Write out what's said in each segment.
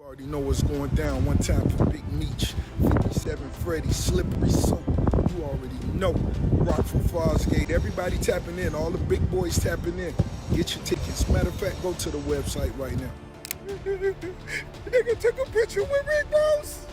Already know what's going down. One time for Big Meech, 57 Freddy, Slippery Soap. You already know. Rockford Fosgate. Everybody tapping in. All the big boys tapping in. Get your tickets. Matter of fact, go to the website right now. Nigga took a picture with Rick Ross.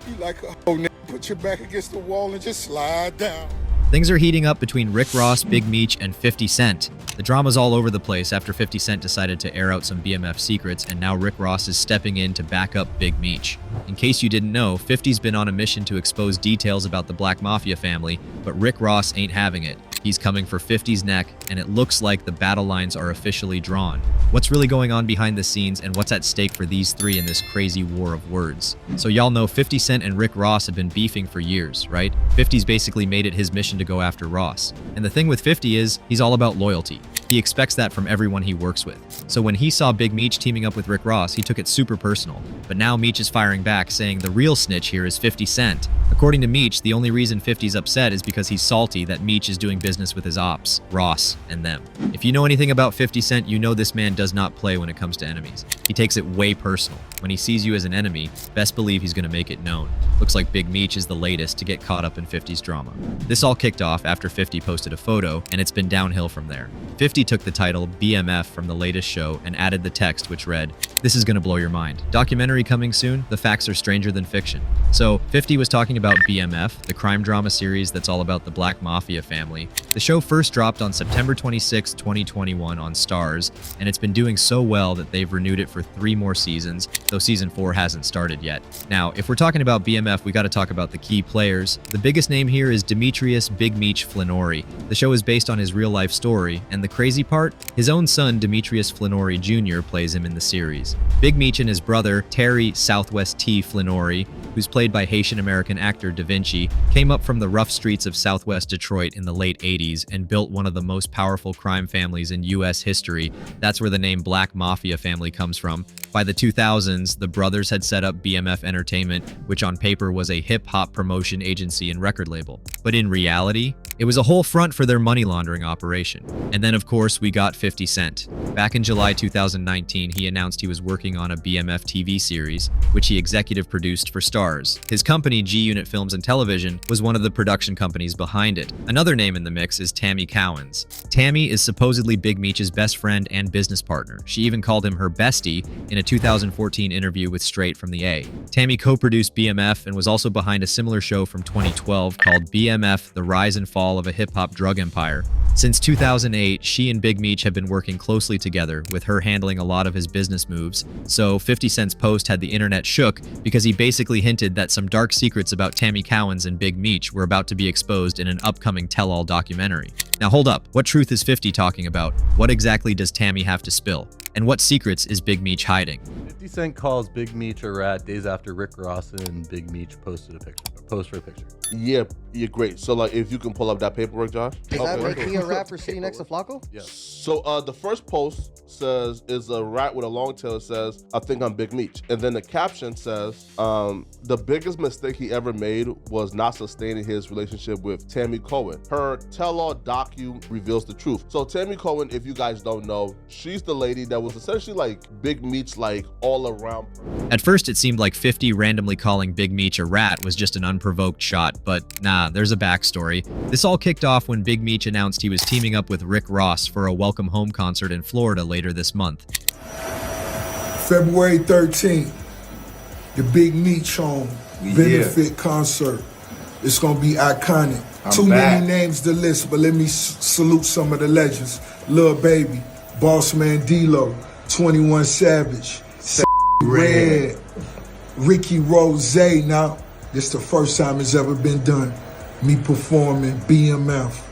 You like a hoe, nigga. Put your back against the wall and just slide down. Things are heating up between Rick Ross, Big Meech, and 50 Cent. The drama's all over the place after 50 Cent decided to air out some BMF secrets, and now Rick Ross is stepping in to back up Big Meech. In case you didn't know, 50's been on a mission to expose details about the Black Mafia family, but Rick Ross ain't having it. He's coming for 50's neck, and it looks like the battle lines are officially drawn. What's really going on behind the scenes, and what's at stake for these three in this crazy war of words? So y'all know 50 Cent and Rick Ross have been beefing for years, right? 50's basically made it his mission to go after Ross. And the thing with 50 is, he's all about loyalty. He expects that from everyone he works with. So when he saw Big Meech teaming up with Rick Ross, he took it super personal. But now Meech is firing back, saying the real snitch here is 50 Cent. According to Meech, the only reason 50's upset is because he's salty that Meech is doing business with his ops, Ross, and them. If you know anything about 50 Cent, you know this man does not play when it comes to enemies. He takes it way personal. When he sees you as an enemy, best believe he's going to make it known. Looks like Big Meech is the latest to get caught up in 50's drama. This all kicked off after 50 posted a photo, and it's been downhill from there. 50 took the title BMF from the latest show and added the text which read, "This is gonna blow your mind. Documentary coming soon, the facts are stranger than fiction." So 50 was talking about BMF, the crime drama series that's all about the Black Mafia family. The show first dropped on September 26, 2021 on Starz, and it's been doing so well that they've renewed it for 3 more seasons, though season 4 hasn't started yet. Now, if we're talking about BMF, we gotta talk about the key players. The biggest name here is Demetrius Big Meech Flannery. The show is based on his real-life story, and the crazy part? His own son, Demetrius Flannery Jr., plays him in the series. Big Meech and his brother, Terry Southwest T. Flannery, who's played by Haitian-American actor Da Vinci, came up from the rough streets of Southwest Detroit in the late 80s and built one of the most powerful crime families in U.S. history. That's where the name Black Mafia Family comes from. By the 2000s, the brothers had set up BMF Entertainment, which on paper was a hip-hop promotion agency and record label. But in reality, it was a whole front for their money laundering operation. And then, of course, we got 50 Cent. Back in July 2019, he announced he was working on a BMF TV series, which he executive produced for Starz. His company, G-Unit Films and Television, was one of the production companies behind it. Another name in the mix is Tammy Cowins. Tammy is supposedly Big Meech's best friend and business partner. She even called him her bestie in a 2014 interview with Straight from the A. Tammy co-produced BMF and was also behind a similar show from 2012 called BMF: The Rise and Fall of a Hip-Hop Drug Empire. Since 2008, she and Big Meech have been working closely together, with her handling a lot of his business moves. So 50 Cent's post had the internet shook because he basically hinted that some dark secrets about Tammy Cowins and Big Meech were about to be exposed in an upcoming tell-all documentary. Now hold up, what truth is 50 talking about? What exactly does Tammy have to spill? And what secrets is Big Meech hiding? 50 Cent calls Big Meech a rat days after Rick Ross and Big Meech posted a picture. Post for a picture. Yeah, you're great. So, like, if you can pull up that paperwork, Josh. Does that make me a rat for sitting next to Flacco? Yeah. So, the first post says, is a rat with a long tail. It says, I think I'm Big Meech. And then the caption says, the biggest mistake he ever made was not sustaining his relationship with Tammy Cowins. Her tell-all docu reveals the truth. So, Tammy Cowins, if you guys don't know, she's the lady that was essentially like Big Meech, like all around. At first, it seemed like 50 randomly calling Big Meech a rat was just an unprovoked shot, but nah, there's a backstory. This all kicked off when Big Meech announced he was teaming up with Rick Ross for a Welcome Home concert in Florida later this month. February 13th, the Big Meech Home benefit concert. It's gonna be iconic. Too many names to list, but let me salute some of the legends. Lil Baby, Boss Man D-Lo, 21 Savage, Red, Ricky Rose. Now, this the first time it's ever been done. Me performing BMF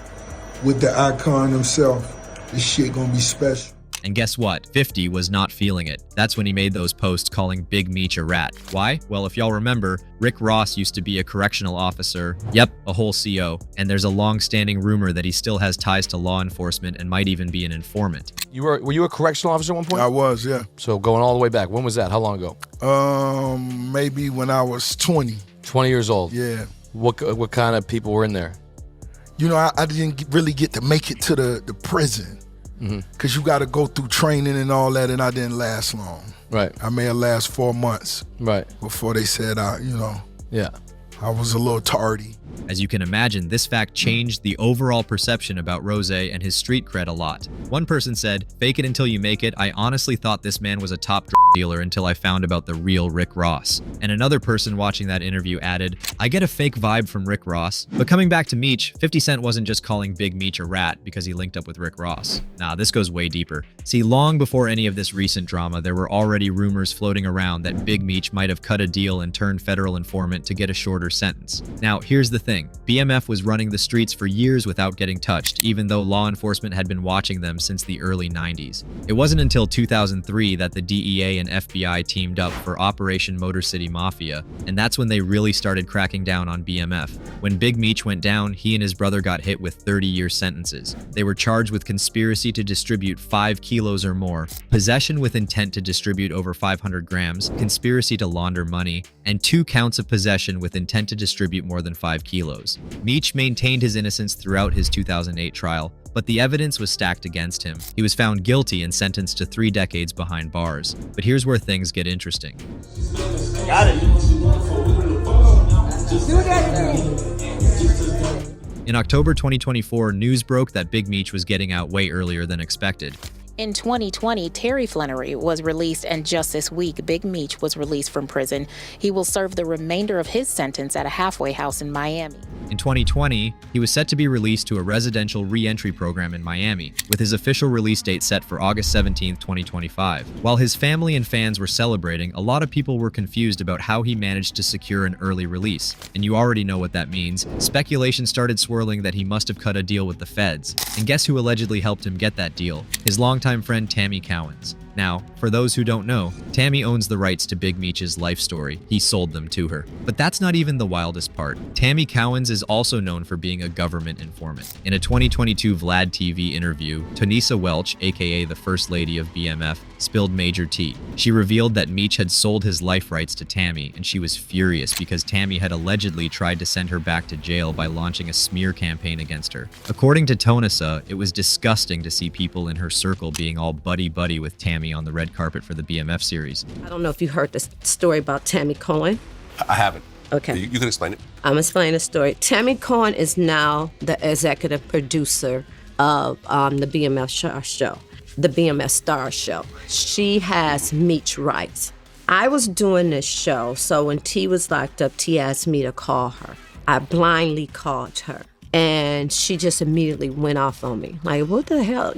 with the icon himself. This shit gonna be special. And guess what? 50 was not feeling it. That's when he made those posts calling Big Meech a rat. Why? Well, if y'all remember, Rick Ross used to be a correctional officer. Yep, a whole CO. And there's a long-standing rumor that he still has ties to law enforcement and might even be an informant. Were you a correctional officer at one point? I was, yeah. So going all the way back. When was that? How long ago? Maybe when I was 20. 20 years old. Yeah. What kind of people were in there? You know, I didn't really get to make it to the prison. Because you got to go through training and all that, and I didn't last long. Right. I may have lasted 4 months. Right. Before they said, Yeah. I was a little tardy. As you can imagine, this fact changed the overall perception about Rose and his street cred a lot. One person said, "Fake it until you make it. I honestly thought this man was a top dealer until I found about the real Rick Ross." And another person watching that interview added, "I get a fake vibe from Rick Ross." But coming back to Meech, 50 Cent wasn't just calling Big Meech a rat because he linked up with Rick Ross. Nah, this goes way deeper. See, long before any of this recent drama, there were already rumors floating around that Big Meech might have cut a deal and turned federal informant to get a shorter sentence. Now, here's the thing. BMF was running the streets for years without getting touched, even though law enforcement had been watching them since the early 90s. It wasn't until 2003 that the DEA and FBI teamed up for Operation Motor City Mafia, and that's when they really started cracking down on BMF. When Big Meech went down, he and his brother got hit with 30-year sentences. They were charged with conspiracy to distribute 5 kilos or more, possession with intent to distribute over 500 grams, conspiracy to launder money, and 2 counts of possession with intent to distribute more than 5 kilos. Meech maintained his innocence throughout his 2008 trial, but the evidence was stacked against him. He was found guilty and sentenced to 3 decades behind bars. But here's where things get interesting. Got it. In October 2024, news broke that Big Meech was getting out way earlier than expected. In 2020, Terry Flannery was released, and just this week, Big Meech was released from prison. He will serve the remainder of his sentence at a halfway house in Miami. In 2020, he was set to be released to a residential re-entry program in Miami, with his official release date set for August 17, 2025. While his family and fans were celebrating, a lot of people were confused about how he managed to secure an early release. And you already know what that means. Speculation started swirling that he must have cut a deal with the feds. And guess who allegedly helped him get that deal? His longtime friend Tammy Cowins. Now, for those who don't know, Tammy owns the rights to Big Meech's life story. He sold them to her. But that's not even the wildest part. Tammy Cowins is also known for being a government informant. In a 2022 Vlad TV interview, Tanisa Welch, aka the First Lady of BMF, spilled major tea. She revealed that Meech had sold his life rights to Tammy, and she was furious because Tammy had allegedly tried to send her back to jail by launching a smear campaign against her. According to Tanisa, it was disgusting to see people in her circle being all buddy-buddy with Tammy on the red carpet for the BMF series. I don't know if you heard the story about Tammy Cowins. I haven't. Okay. You can explain it. I'm explaining the story. Tammy Cowins is now the executive producer of the BMF show, the BMF Star Show. She has Meech rights. I was doing this show, so when T was locked up, T asked me to call her. I blindly called her, and she just immediately went off on me. Like, what the hell,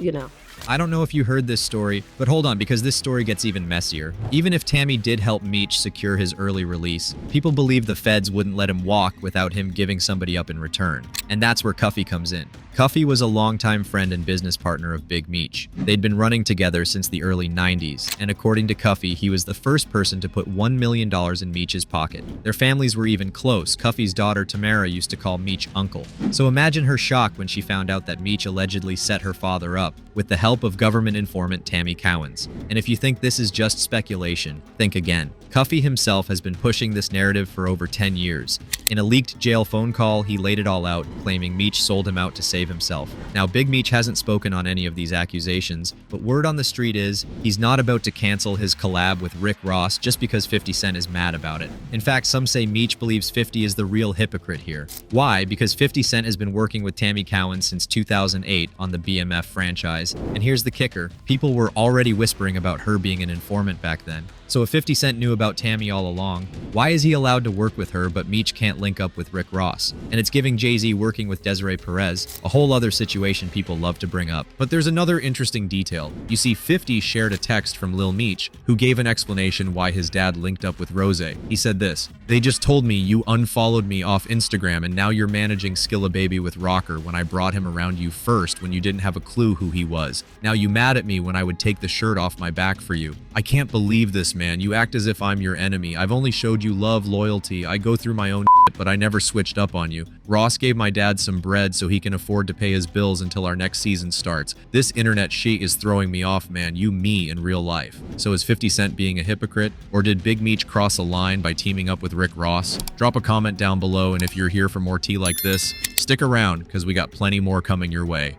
I don't know if you heard this story, but hold on, because this story gets even messier. Even if Tammy did help Meech secure his early release, people believe the feds wouldn't let him walk without him giving somebody up in return. And that's where Cuffy comes in. Cuffy was a longtime friend and business partner of Big Meech. They'd been running together since the early 90s, and according to Cuffy, he was the first person to put $1 million in Meech's pocket. Their families were even close. Cuffy's daughter Tamara used to call Meech uncle. So imagine her shock when she found out that Meech allegedly set her father up with the help of government informant Tammy Cowins. And if you think this is just speculation, think again. Cuffy himself has been pushing this narrative for over 10 years. In a leaked jail phone call, he laid it all out, claiming Meech sold him out to save himself. Now, Big Meech hasn't spoken on any of these accusations, but word on the street is he's not about to cancel his collab with Rick Ross just because 50 Cent is mad about it. In fact, some say Meech believes 50 is the real hypocrite here. Why? Because 50 Cent has been working with Tammy Cowins since 2008 on the BMF franchise. And here's the kicker. People were already whispering about her being an informant back then. So if 50 Cent knew about Tammy all along, why is he allowed to work with her but Meech can't link up with Rick Ross? And it's giving Jay-Z working with Desiree Perez, a whole other situation people love to bring up. But there's another interesting detail. You see, 50 shared a text from Lil Meech, who gave an explanation why his dad linked up with Rose. He said this: "They just told me you unfollowed me off Instagram and now you're managing Skilla Baby with Rocker when I brought him around you first when you didn't have a clue who he was. Now you mad at me when I would take the shirt off my back for you. I can't believe this, man. You act as if I'm your enemy. I've only showed you love, loyalty. I go through my own shit, but I never switched up on you. Ross gave my dad some bread so he can afford to pay his bills until our next season starts. This internet shit is throwing me off, man. You me in real life." So is 50 Cent being a hypocrite? Or did Big Meech cross a line by teaming up with Rick Ross? Drop a comment down below, and if you're here for more tea like this, stick around because we got plenty more coming your way.